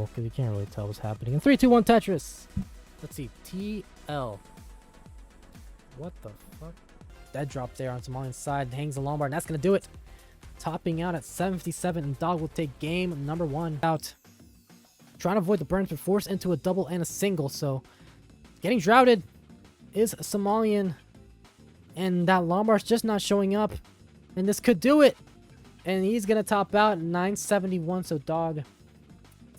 normal because you can't really tell what's happening. In 3, 2, 1, Tetris. Let's see. TL. What the fuck? Dead drop there on Somalian's side. Hangs the Lombard, and that's going to do it. Topping out at 757, and Dog will take game number 1 out. Trying to avoid the burns, but forced into a double and a single. So, getting droughted is Somalian. And that Lombard's just not showing up. And this could do it. And he's going to top out 971. So, Dog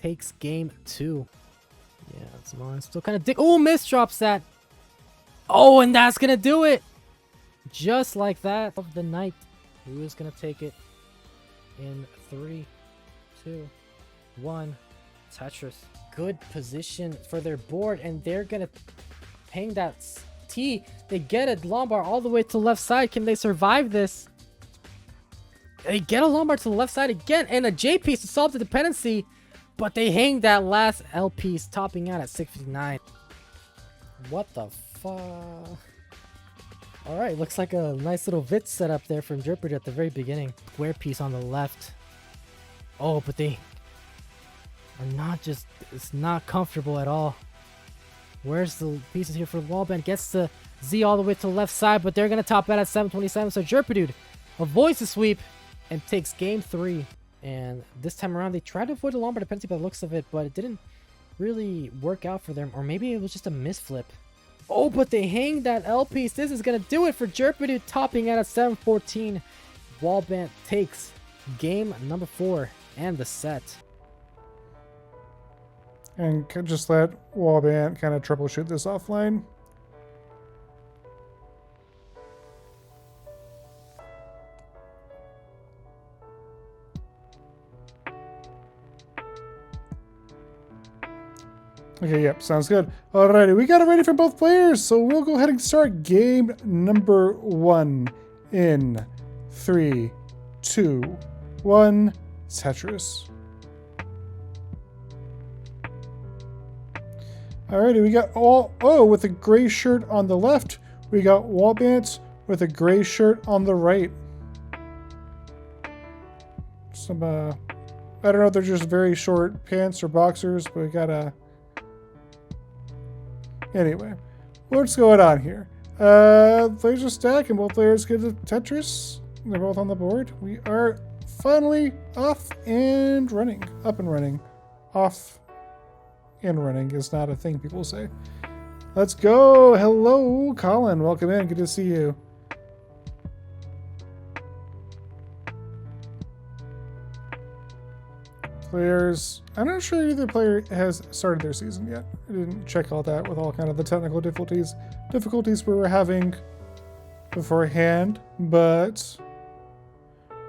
takes game 2. Yeah, Somalian's still kind of dick. Oh, misdrops that. Oh, and that's going to do it. Just like that of the night. Who is going to take it in 3, 2, 1. Tetris. Good position for their board, and they're going to ping that T. They get a Lombard all the way to the left side. Can they survive this? They get a Lombard to the left side again, and a J piece to solve the dependency, but they hang that last L piece, topping out at 659. What the fuck? Alright, looks like a nice little Vit setup there from Jerpert at the very beginning. Square piece on the left. Oh, but they are not just... It's not comfortable at all. Where's the pieces here for Wallbant? Gets the Z all the way to the left side, but they're going to top out at 727. So Jerpert avoids the sweep and takes game 3. And this time around, they tried to avoid the Lombard dependency by the looks of it, but it didn't really work out for them. Or maybe it was just a misflip. Oh, but they hang that L piece. This is going to do it for Jerpert, topping out at 714. Wallbant takes game number 4 and the set. And just let Wallbant kind of troubleshoot this offline. Okay, yep, sounds good. Alrighty, we got it ready for both players, so we'll go ahead and start game number 1 in 3, 2, 1, Tetris. Alrighty, we got with a gray shirt on the left, we got Wallbant with a gray shirt on the right. Some, I don't know if they're just very short pants or boxers, but we got a... Anyway, what's going on here? Players are stacked and both players get a Tetris. They're both on the board. We are finally off and running. Up and running. Off and running is not a thing people say. Let's go. Hello, Colin. Welcome in. Good to see you. Players, I'm not sure either player has started their season yet. I didn't check all that with all kind of the technical difficulties we were having beforehand, but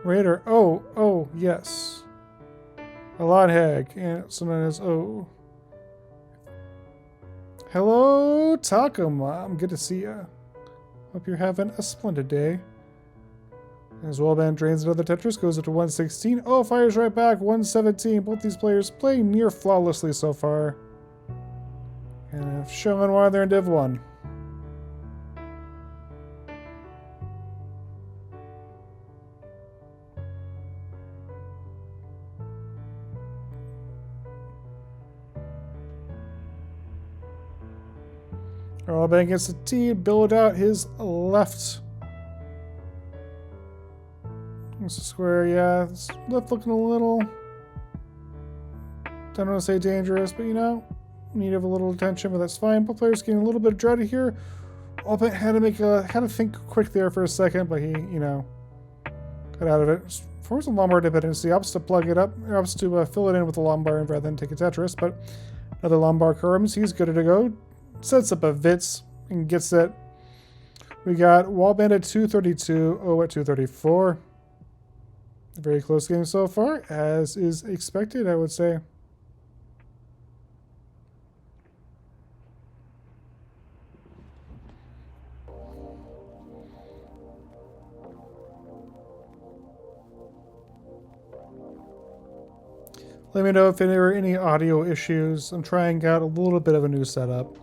Raider, oh, yes. Alon Hag, and someone is, oh. Hello, Taco Mom. Good to see ya. Hope you're having a splendid day. As Wallbant drains another Tetris, goes up to 116. Oh, fires right back, 117. Both these players playing near flawlessly so far. And showing why they're in Div 1. Wallbant gets the T, build out his left. It's a square, yeah. It's left looking a little... Don't want to say dangerous, but you know, need of a little attention, but that's fine. Both players getting a little bit droughty here. Wallbant had to think quick there for a second, but he, you know, got out of it. Forms a Lombard dependency, opts to plug it up, opts to fill it in with a Lombard rather than take a Tetris, but another Lombard comes, he's good to go. Sets up a Vits and gets it. We got Wallbant at 232, O at 234. Very close game so far, as is expected, I would say. Let me know if there are any audio issues. I'm trying out a little bit of a new setup,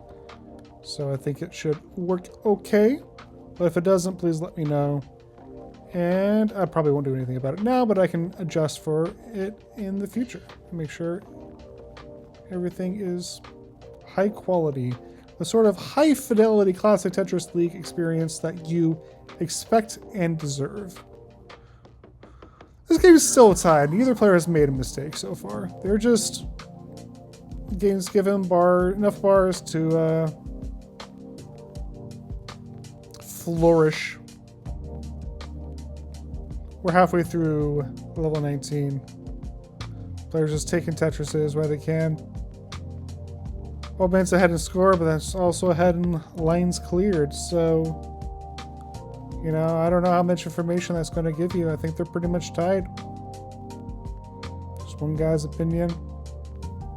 so I think it should work okay. But if it doesn't, please let me know. And I probably won't do anything about it now, but I can adjust for it in the future. Make sure Everything is high quality. The sort of high fidelity classic Tetris League experience that you expect and deserve. This game is still tied. Neither player has made a mistake so far. They're just games given enough bars to flourish. We're halfway through level 19. Players just taking Tetrises where they can. Wallbant's ahead in score, but that's also ahead in lines cleared. So, you know, I don't know how much information that's going to give you. I think they're pretty much tied. Just one guy's opinion.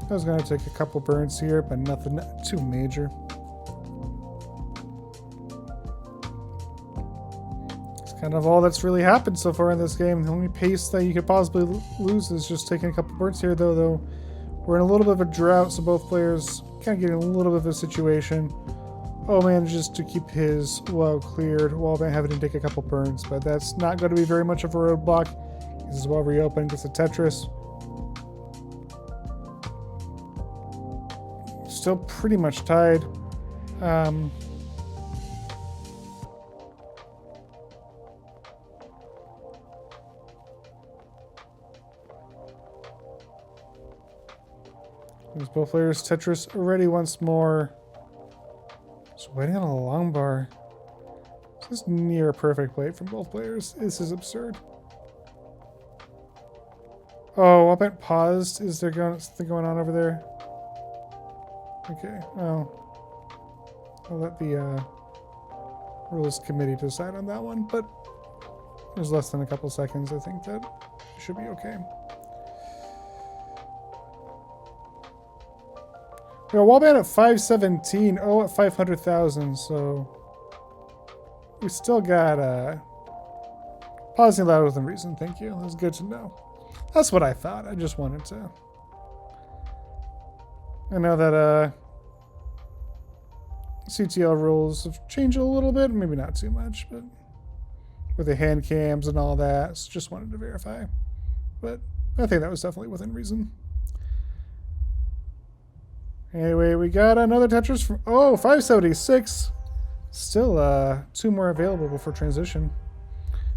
I was going to take a couple burns here, but nothing too major. It's kind of all that's really happened so far in this game. The only pace that you could possibly lose is just taking a couple burns here, though we're in a little bit of a drought, so both players kind of getting a little bit of a situation. Oh, manages to keep his well cleared. Wallbant having to take a couple burns, but that's not going to be very much of a roadblock. This is well reopened. Gets a Tetris. Still pretty much tied. There's both players. Tetris already once more. Just waiting on a long bar. This is near a perfect plate from both players. This is absurd. Oh, Wallbant paused. Is there something going on over there? Okay, well, I'll let the rules committee decide on that one, but there's less than a couple seconds. I think that should be okay. We got Wallbant at 517, at 500,000, so we still got pausing loud within reason. Thank you. That was good to know. That's what I thought. I just wanted to. I know that CTL rules have changed a little bit, maybe not too much, but with the hand cams and all that, so just wanted to verify. But I think that was definitely within reason. Anyway, we got another Tetris from 576. Still two more available before transition.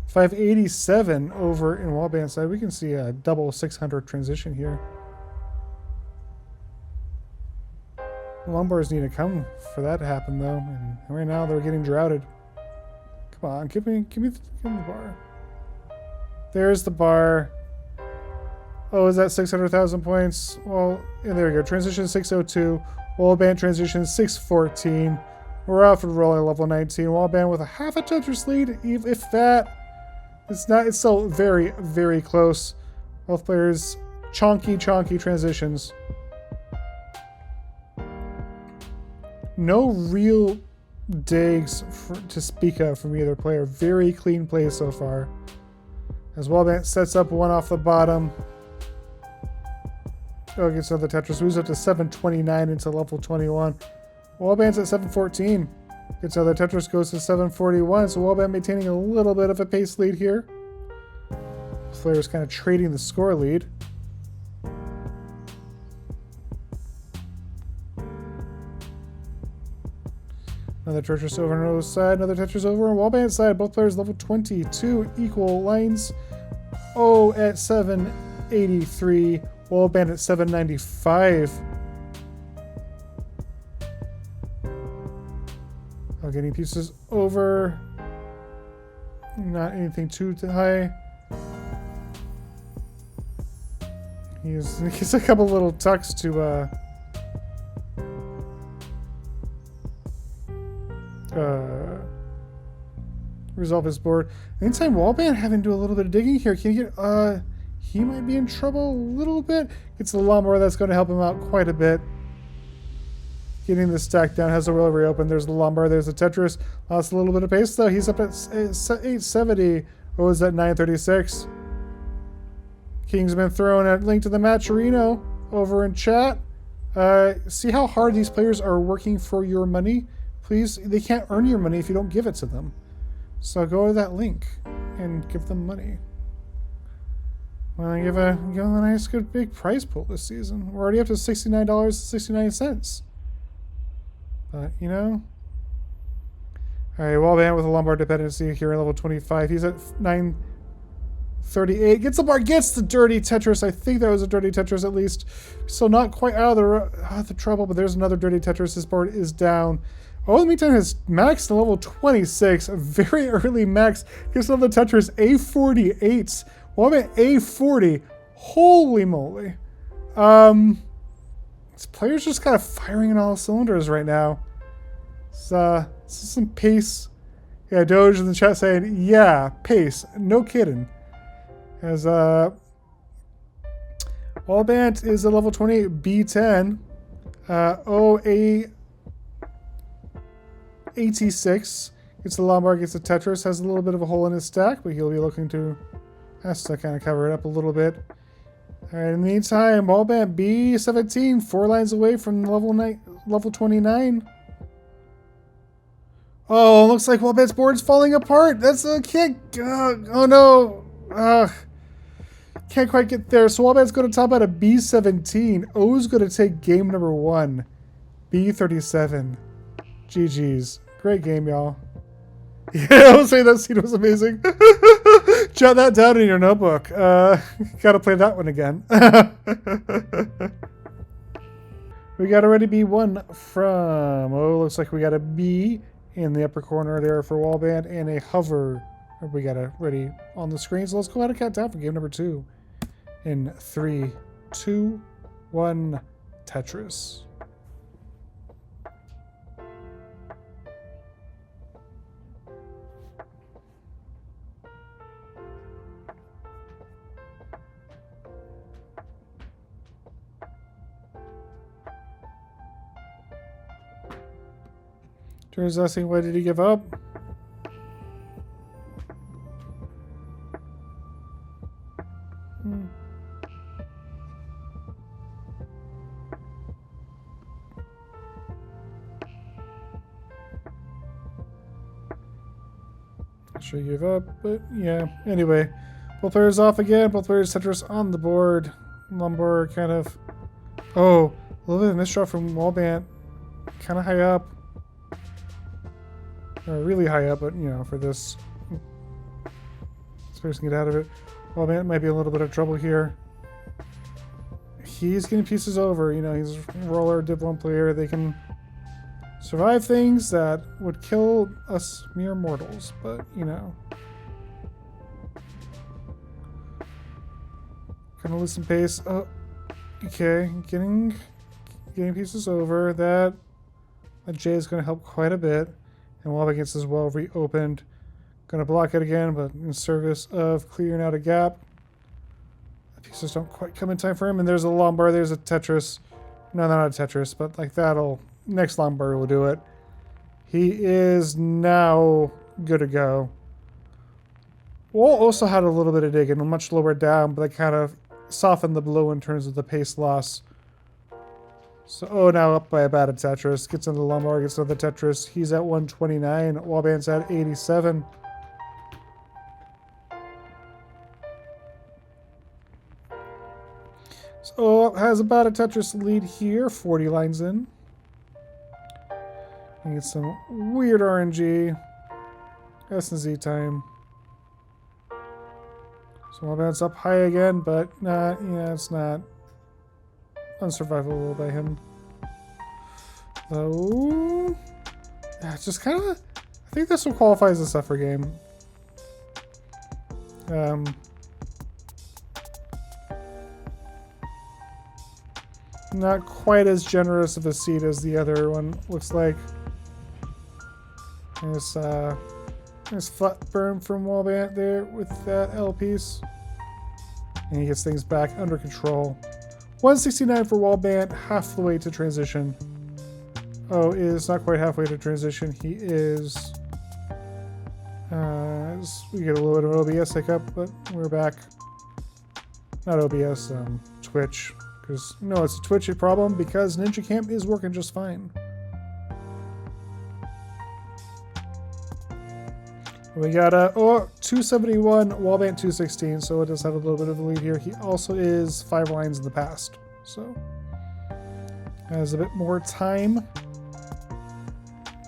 587 over in Wallbant side. We can see a double 600 transition here. Long bars need to come for that to happen though, and right now they're getting droughted. Come on, give me the bar. There's the bar. Oh, is that 600,000 points? Well, yeah, there we go. Transition 602. Wallbant transition 614. We're off and rolling level 19. Wallbant with a half a Tetris lead, if that. It's still very, very close. Both players chonky transitions. No real digs to speak of from either player. Very clean play so far. As Wallbant sets up one off the bottom. Oh, gets another Tetris. Moves up to 729 into level 21. Wallbant's at 714. Gets another Tetris, goes to 741. So Wallbant maintaining a little bit of a pace lead here. Players kind of trading the score lead. Another Tetris over on the side, another Tetris over on Wallbant's side. Both players level 22, equal lines. Oh, at 783. Wallbant at 795. Oh, getting pieces over. Not anything too high. He gets a couple little tucks to resolve his board. Anytime Wallbant having to do a little bit of digging here, can you get he might be in trouble a little bit. Gets the lawnmower, that's going to help him out quite a bit. Getting the stack down, has the roll reopened. There's the lawnmower, there's the Tetris. Lost a little bit of pace though. He's up at 870. What was that, 936? King's been thrown a link to the Matcherino over in chat. See how hard these players are working for your money? Please, they can't earn your money if you don't give it to them. So go to that link and give them money. Well, I give them a nice, good, big prize pool this season. We're already up to $69.69. But, you know. Alright, Wallbant with a Lombard dependency here at level 25. He's at 938. Gets the bar, gets the dirty Tetris. I think that was a dirty Tetris at least. So not quite out of the trouble, but there's another dirty Tetris. His board is down. Oh, in the meantime, has maxed to level 26. A very early max. Gets another Tetris. A48. Wallbant A40. Holy moly. This player's just kind of firing on all cylinders right now. This is some pace. Yeah, Doge in the chat saying, yeah, pace. No kidding. As Wallbant is a level 28 B10. AT6. Gets the Lombard, gets the Tetris. Has a little bit of a hole in his stack, but he'll be looking to... has to kind of cover it up a little bit. Alright, in the meantime, Wallbant B17, 4 lines away from level 29. Oh, looks like Wallbant's board's falling apart. That's a can't. Oh no. Can't quite get there. So Wallbant's going to top out a B17. O's going to take game number 1. B37. GG's. Great game, y'all. Yeah, I was saying that scene was amazing. Jot that down in your notebook. Gotta play that one again. We got a ready B1 from... Oh, looks like we got a B in the upper corner there for Wallbant and a hover. We got a ready on the screen. So let's go ahead and count down for game number 2. In 3, 2, 1, Tetris. Turns asking, why did he give up? Sure you give up, but yeah. Anyway, both players off again. Both players Tetris on the board. Lombard kind of... Oh, a little bit of misdraw from Wallbant. Kind of high up. Or really high up, but you know, for this person can get out of it. Wallbant might be a little bit of trouble here. He's getting pieces over. You know, he's a roller Div 1 player. They can survive things that would kill us mere mortals, but you know. Kind of lose some pace. Oh, okay, getting pieces over. That J is going to help quite a bit. And Wallbant gets as well reopened. Going to block it again, but in service of clearing out a gap. The pieces don't quite come in time for him. And there's a Lombard, there's a Tetris. No, not a Tetris, but like that'll... Next Lombard will do it. He is now good to go. Wall also had a little bit of digging, much lower down, but that kind of softened the blow in terms of the pace loss. So, oh, now up by about a Tetris. Gets into the Lombard, gets another Tetris. He's at 129. Wallbant's at 87. So, has about a Tetris lead here. 40 lines in. And get some weird RNG. S and Z time. So, Wallbant's up high again, but not, yeah, it's not unsurvivable by him. So, yeah, it's just kind of... I think this will qualify as a suffer game. Not quite as generous of a seed as the other one looks like. There's flat burn from Wallbant there with that L piece. And he gets things back under control. 169 for Wallbant, half the way to transition. Oh, is not quite halfway to transition. He is... we get a little bit of OBS hiccup, but we're back. Not OBS, Twitch. Because, no, it's a Twitch problem because Ninja Camp is working just fine. We got 271, Wallbant 216, so it does have a little bit of a lead here. He also is 5 lines in the past, so has a bit more time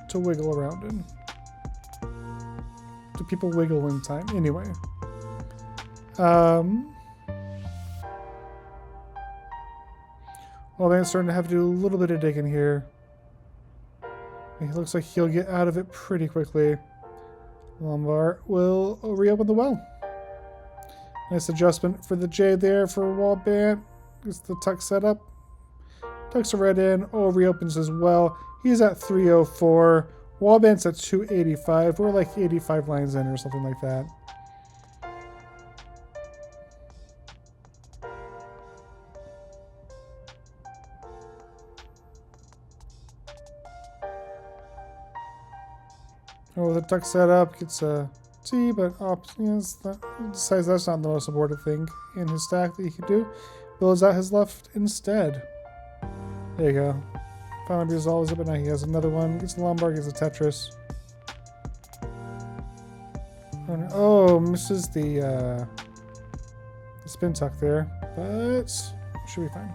to wiggle around in. Do people wiggle in time? Anyway. Wallbant's starting to have to do a little bit of digging here. He looks like he'll get out of it pretty quickly. Lombard will reopen the well. Nice adjustment for the J there for Wallbant. Gets the tuck set up. Tucks it right in. Oh, reopens as well. He's at 304. Wallbant's at 285. We're like 85 lines in or something like that. Oh, the tuck set up gets a T, but decides that's not the most important thing in his stack that he can do. Builds out his left instead. There you go. Finally resolves it, but now he has another one. Gets a Lombard, gets a Tetris. Oh, misses the spin tuck there, but should be fine.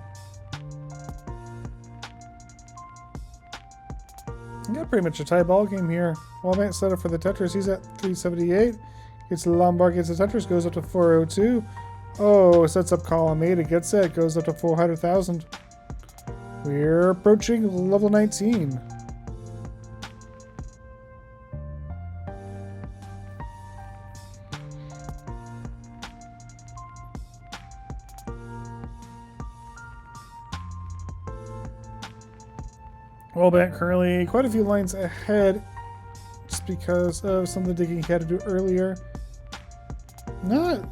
Yeah, pretty much a tie ball game here. Wallbant set up for the Tetris. He's at 378. Gets the Lombard, gets the Tetris, goes up to 402. Oh, sets up column 8. It gets it. Goes up to 400,000. We're approaching level 19. Wallbant currently quite a few lines ahead just because of some of the digging he had to do earlier. It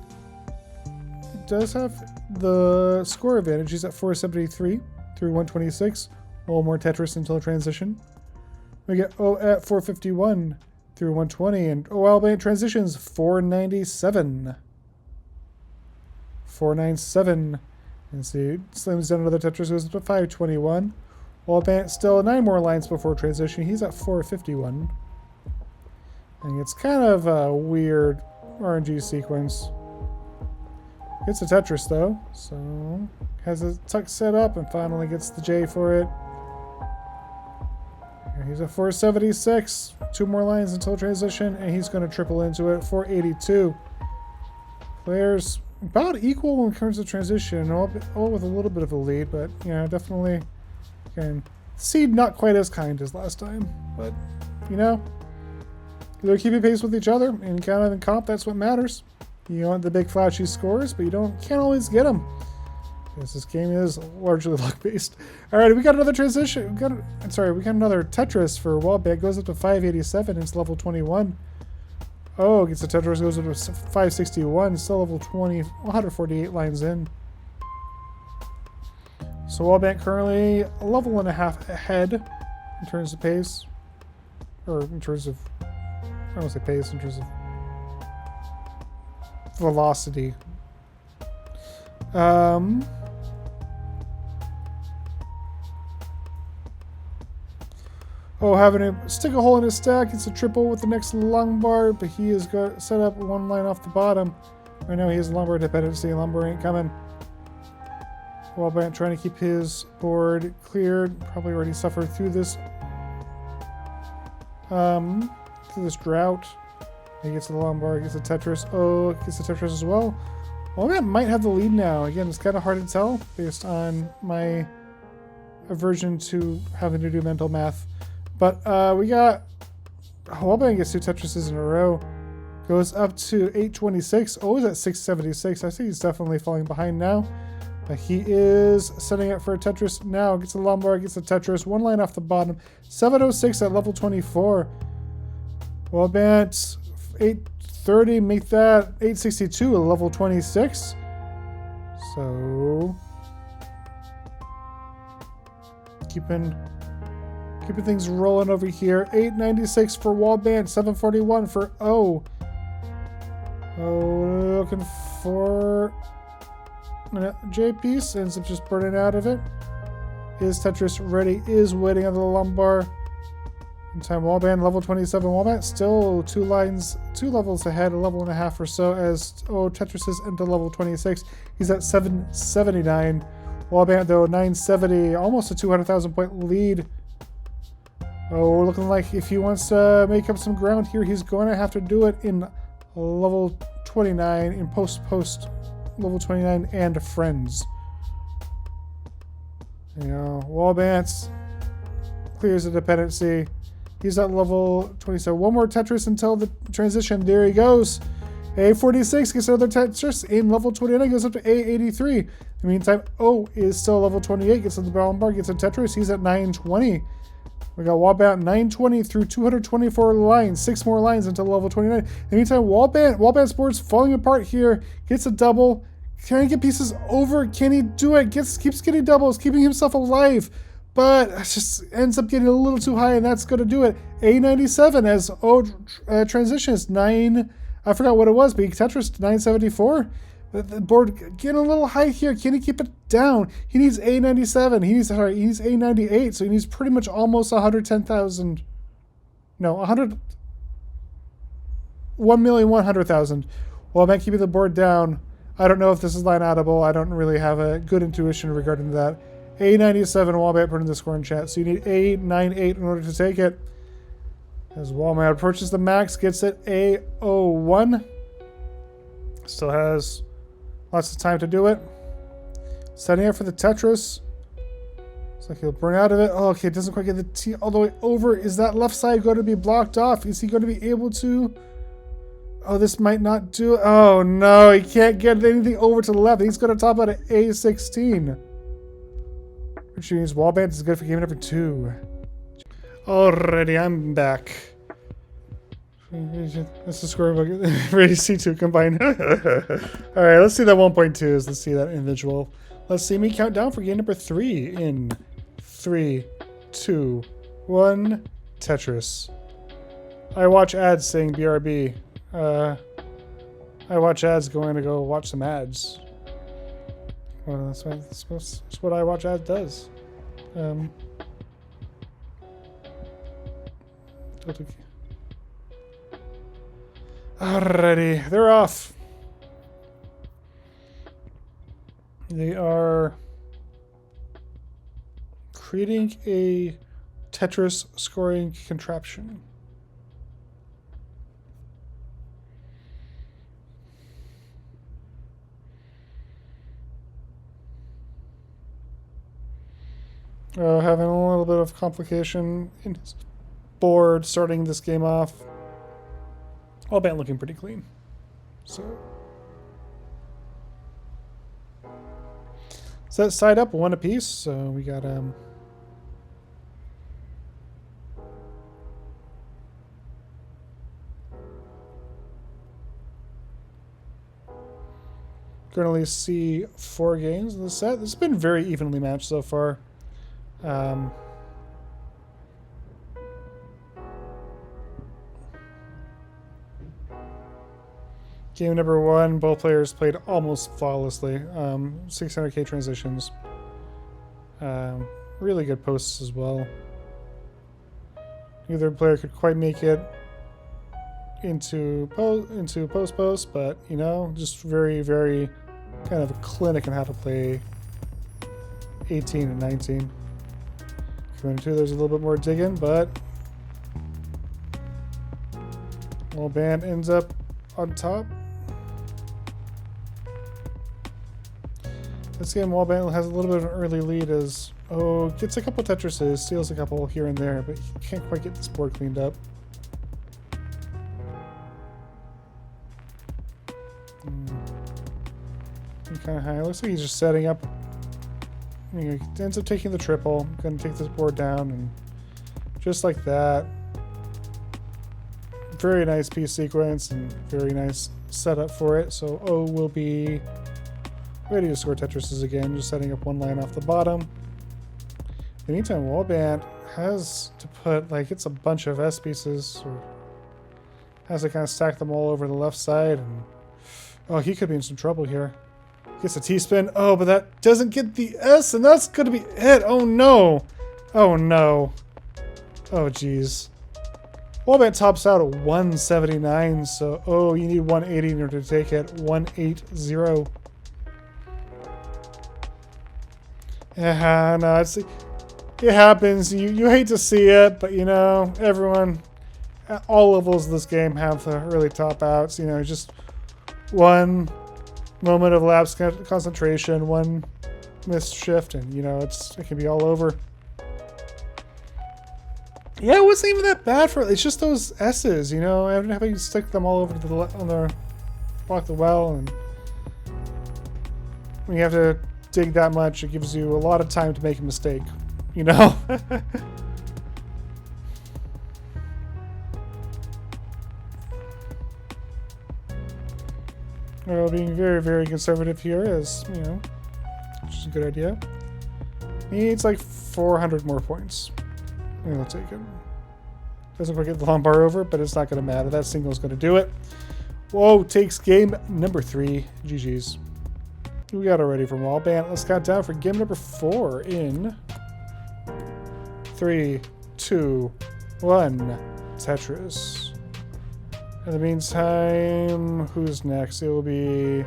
does have the score advantage. He's at 473 through 126. A little more Tetris until transition. We get O at 451 through 120, and Wallbant transitions 497. 497. And see, slams down another Tetris, goes up to 521. Wallbant still 9 more lines before transition. He's at 451. And it's kind of a weird RNG sequence. Gets a Tetris though, so has a tuck set up and finally gets the J for it. He's at 476. 2 more lines until transition, and he's going to triple into it. 482. Players about equal in terms of transition, all with a little bit of a lead, but yeah, definitely. Again, seed not quite as kind as last time, but you know, they're keeping pace with each other, and kind of in comp, that's what matters. You want the big flashy scores, but can't always get them. Because this game is largely luck-based. Alright, we got another transition. We got another Tetris for Wallbant. Goes up to 587, it's level 21. Oh, gets a Tetris, goes up to 561, still level 20, 148 lines in. So Wallbant currently a level and a half ahead in terms of pace. Or in terms of, I don't want to say pace, in terms of velocity. Oh, having to stick a hole in his stack. It's a triple with the next Lombard, but he has got set up 1 line off the bottom. Right now he has Lombard dependency. Lombard ain't coming. Wallbant trying to keep his board cleared. Probably already suffered through this drought. He gets the Lombard, gets the Tetris. Oh, gets the Tetris as well. Wallbant might have the lead now. Again, it's kind of hard to tell based on my aversion to having to do mental math. But we got Wallbant gets 2 Tetrises in a row. Goes up to 826. Oh, he's at 676. I think he's definitely falling behind now. But he is setting up for a Tetris now. Gets a Lombard, gets a Tetris. 1 line off the bottom. 706 at level 24. Wallbant 830. Make that 862 at level 26. So keeping things rolling over here. 896 for Wallbant, 741 for O. Oh, looking for a J piece. Ends up just burning out of it. Is Tetris ready? Is waiting on the Lombard. Meantime, Wallbant, level 27. Wallbant still 2 levels ahead, a level and a half or so, as Tetris is into level 26. He's at 779. Wallbant, though, 970, almost a 200,000 point lead. Oh, looking like if he wants to make up some ground here, he's going to have to do it in level 29, in post level 29 and friends. You know, Wallbant clears the dependency. He's at level 27. One more Tetris until the transition. There he goes. A46 gets another Tetris in level 29, goes up to A83. In the meantime, O is still level 28, gets on the Wallbant, gets a Tetris. He's at 920. We got Wallbant 920 through 224 lines, 6 more lines until level 29. In the meantime, Wallbant's board's falling apart here, gets a double. Can he get pieces over? Can he do it? Keeps getting doubles, keeping himself alive. But just ends up getting a little too high, and that's going to do it. A97 as transitions 9. I forgot what it was, but Tetris 974. The board getting a little high here. Can he keep it down? He needs A97. He needs A98, so he needs pretty much almost 110,000. No, 1,100,000. Well, I'm keeping the board down. I don't know if this is line addable. I don't really have a good intuition regarding that. A97, Wallbant put in the score in chat. So you need A98 in order to take it. As Wallbant approaches the max, gets it A01. Still has lots of time to do it. Setting up for the Tetris. Looks like he'll burn out of it. Oh, okay, it doesn't quite get the T all the way over. Is that left side going to be blocked off? Is he going to be able to? Oh, this might not do it. Oh, no, he can't get anything over to the left. He's going to top out at A16. Which means Wallbant is good for game number 2. Alrighty, I'm back. That's the scorebook. Ready C2 combined. Alright, let's see that 1.2s. Let's see that individual. Let's see me count down for game number 3 in 3, 2, 1. Tetris. I watch ads saying BRB. I watch ads going to go watch some ads. Well, that's what I watch ads does. Alrighty, they're off. They are creating a Tetris scoring contraption. Having a little bit of complication in his board starting this game off. Wallbant looking pretty clean. So set side up 1 apiece. So we got currently see 4 games in the set. This has been very evenly matched so far. Game number 1, both players played almost flawlessly. 600k transitions. Really good posts as well. Neither player could quite make it into post, but you know, just very, very kind of a clinic on how to play 18 and 19. Coming to there's a little bit more digging, but Wallbant ends up on top. This game, Wallbant has a little bit of an early lead as gets a couple Tetrises, steals a couple here and there, but he can't quite get this board cleaned up. Kind of high. Looks like he's just setting up. He ends up taking the triple. Going to take this board down, and just like that. Very nice piece sequence and very nice setup for it. So O will be ready to score Tetrises again, just setting up 1 line off the bottom. In the meantime, Wallbant has to put, like, it's a bunch of S pieces, or has to kind of stack them all over the left side, and he could be in some trouble here. Gets a T-spin. Oh, but that doesn't get the S, and that's going to be it. Oh, no. Oh, no. Oh, jeez. Wallbant tops out at 179, so oh, you need 180 in order to take it. 180. Yeah, no, it happens. You hate to see it, but you know, everyone at all levels of this game have the early top outs. You know, just one moment of lapse concentration, one missed shift, and you know, it can be all over. Yeah, it wasn't even that bad for. It's just those S's, you know, having to stick them all over to block the well, and when you have to dig that much, it gives you a lot of time to make a mistake, you know. Well, being very, very conservative here is, you know, which is a good idea. Needs like 400 more points. And I'll take it. Doesn't quite get the long bar over, but it's not going to matter. That single is going to do it. Whoa, takes game number 3. GG's. We got it ready from Wallbant. Let's count down for game number 4 in 3, 2, 1. Tetris. In the meantime, who's next? It will be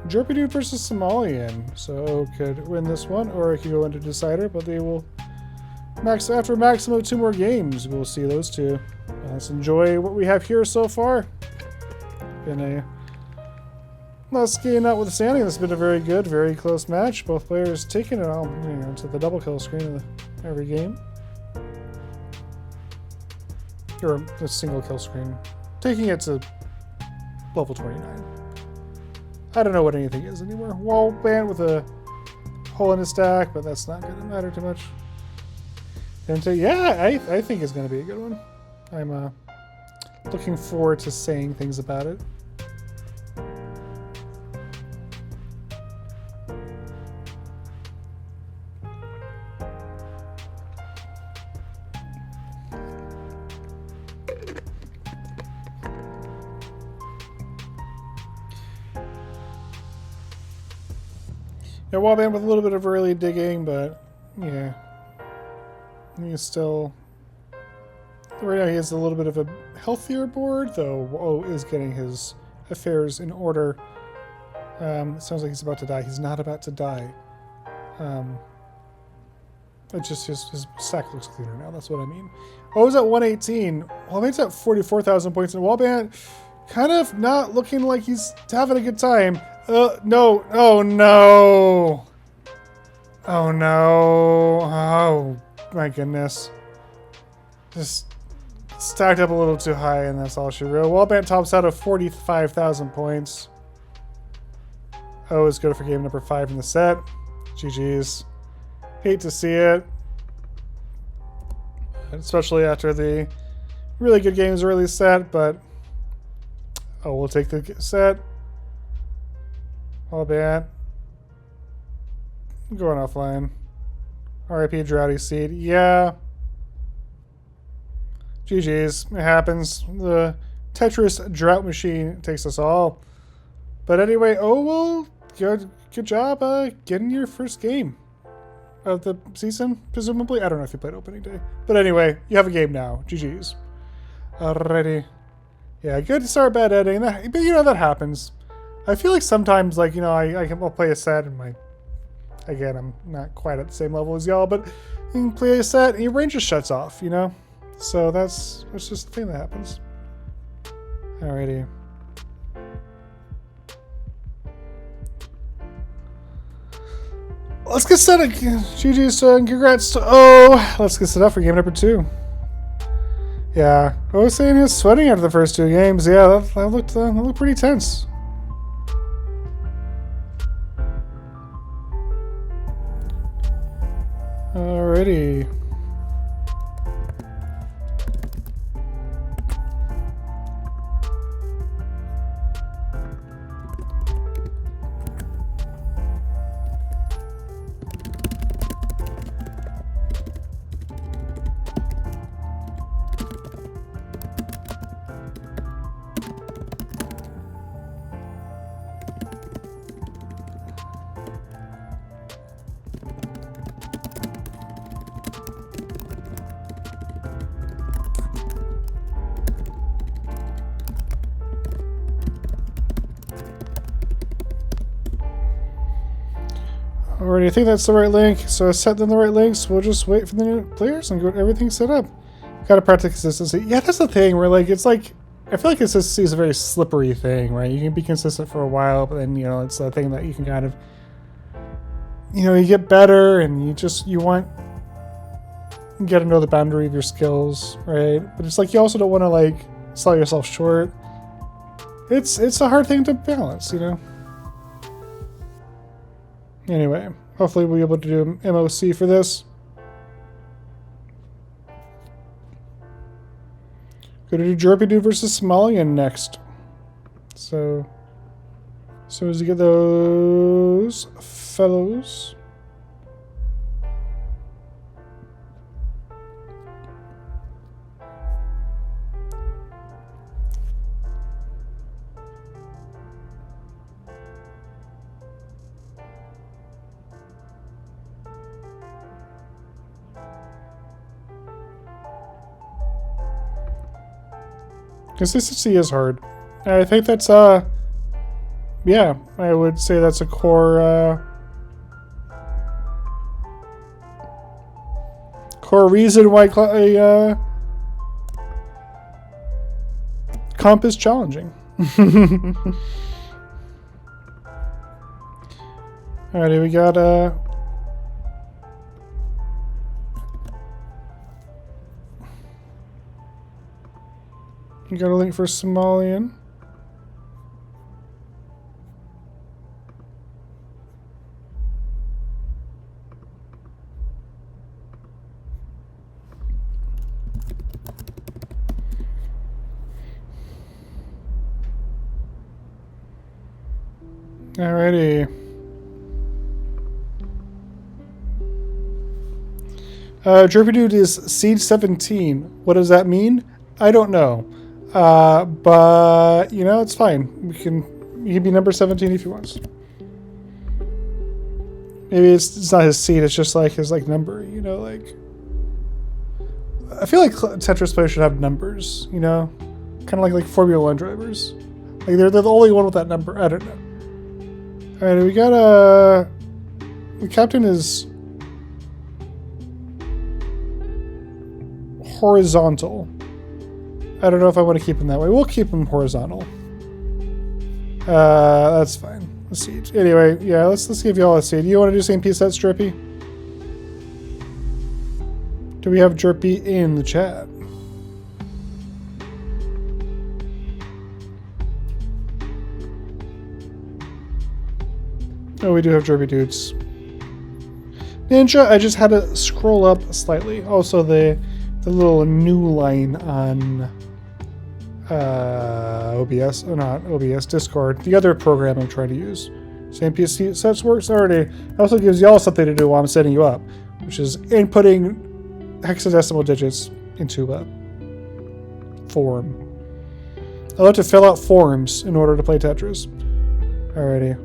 Jerpy Dude versus Somalian. So could win this one, or it could go into Decider, but they will after maximum 2 more games. We'll see those two. Let's enjoy what we have here so far. Been a last game out with the standing. This has been a very good, very close match. Both players taking it all, you know, to the double kill screen of every game, or the single kill screen. Taking it to level 29. I don't know what anything is anymore. Wallbant with a hole in his stack, but that's not going to matter too much. And yeah, I think it's going to be a good one. I'm looking forward to saying things about it. Yeah, Wallbant with a little bit of early digging, but yeah. He's still... Right now he has a little bit of a healthier board, though Woe is getting his affairs in order. It sounds like he's about to die. He's not about to die. It's just his stack looks cleaner now, that's what I mean. Woe's at 118. Wallbant's at 44,000 points, and Wallbant kind of not looking like he's having a good time. No. Oh, no. Oh, no. Oh, my goodness. Just stacked up a little too high, and that's all she wrote. Wallbant tops out at 45,000 points. Oh, is good for game number 5 in the set. GG's. Hate to see it. Especially after the really good games early set, but oh, we'll take the set. Wallbant. Going offline. RIP Droughty Seed. Yeah. GG's. It happens. The Tetris drought machine takes us all. But anyway, oh well, good job getting your first game of the season, presumably. I don't know if you played opening day. But anyway, you have a game now. GG's. Alrighty. Yeah, good start, bad ending. But you know, that happens. I feel like sometimes, like, you know, I'll play a set and again, I'm not quite at the same level as y'all, but you can play a set and your brain just shuts off, you know? So that's just the thing that happens. Alrighty. Let's get set up. GG's and congrats to O. Let's get set up for game number 2. Yeah, I was saying he was sweating after the first 2 games. Yeah, that looked pretty tense. Alrighty. Alrighty, I think that's the right link. So I set them the right links. We'll just wait for the new players and get everything set up. Gotta practice consistency. Yeah, that's the thing where like it's like I feel like consistency is a very slippery thing, right? You can be consistent for a while, but then it's the thing that you can kind of you get better and you want to get to know the boundary of your skills, right? But it's like you also don't want to like sell yourself short. It's a hard thing to balance, Anyway, hopefully we'll be able to do MOC for this. Go to do Jerpy Dude versus Somalian next. So, as soon as you get those fellows. Consistency is hard. I think that's yeah, I would say that's a core reason why comp is challenging. Alrighty, we got you got a link for Somalian. Alrighty. Jerpy Dude is Seed 17. What does that mean? I don't know. But it's fine. He can be number 17 if he wants. Maybe it's not his seed, it's just like his number, like I feel like Tetris players should have numbers, kind of like Formula 1 drivers. Like they're the only one with that number. I don't know. Alright, we got the captain is horizontal. I don't know if I want to keep him that way. We'll keep him horizontal. That's fine. A seed. Anyway, yeah, let's give you all a seed. You want to do same piece sets, Jerpy? Do we have Jerpy in the chat? Oh, we do have Jerpy Dudes. Ninja, I just had to scroll up slightly. Also, the little new line on OBS, or not OBS, Discord, the other program I'm trying to use. Same PC sets works already. It also gives y'all something to do while I'm setting you up, which is inputting hexadecimal digits into a form. I like to fill out forms in order to play Tetris. Alrighty.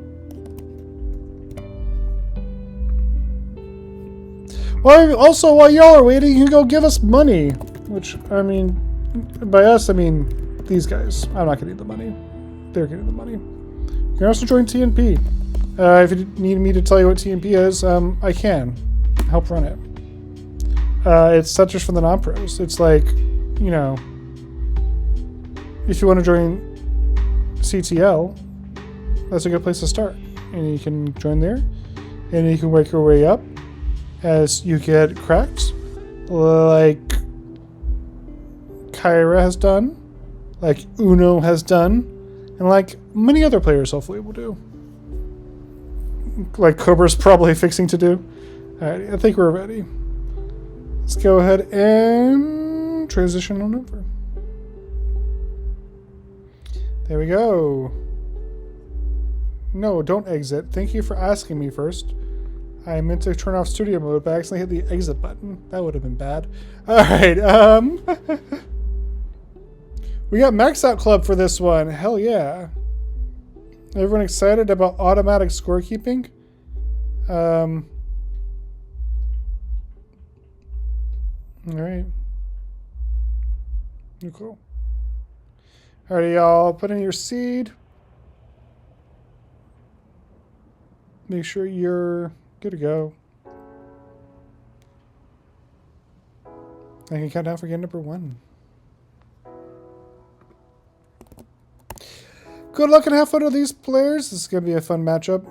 Well, also, while y'all are waiting, you can go give us money. Which, I mean, by us, I mean these guys. I'm not getting the money. They're getting the money. You can also join TNP. If you need me to tell you what TNP is, I can help run it. It's Tetris for the non-pros. It's like, if you want to join CTL, that's a good place to start. And you can join there, and you can work your way up as you get cracked, like Kyra has done, like Uno has done, and like many other players hopefully will do. Like Cobra's probably fixing to do. Alright, I think we're ready. Let's go ahead and transition on over. There we go. No, don't exit. Thank you for asking me first. I meant to turn off studio mode, but I accidentally hit the exit button. That would have been bad. Alright, we got Max Out Club for this one. Hell yeah. Everyone excited about automatic scorekeeping? Alright. Cool. Alrighty, y'all. Put in your seed. Make sure you're Good to go. I can count down for game number 1. Good luck and have fun with these players. This is going to be a fun matchup.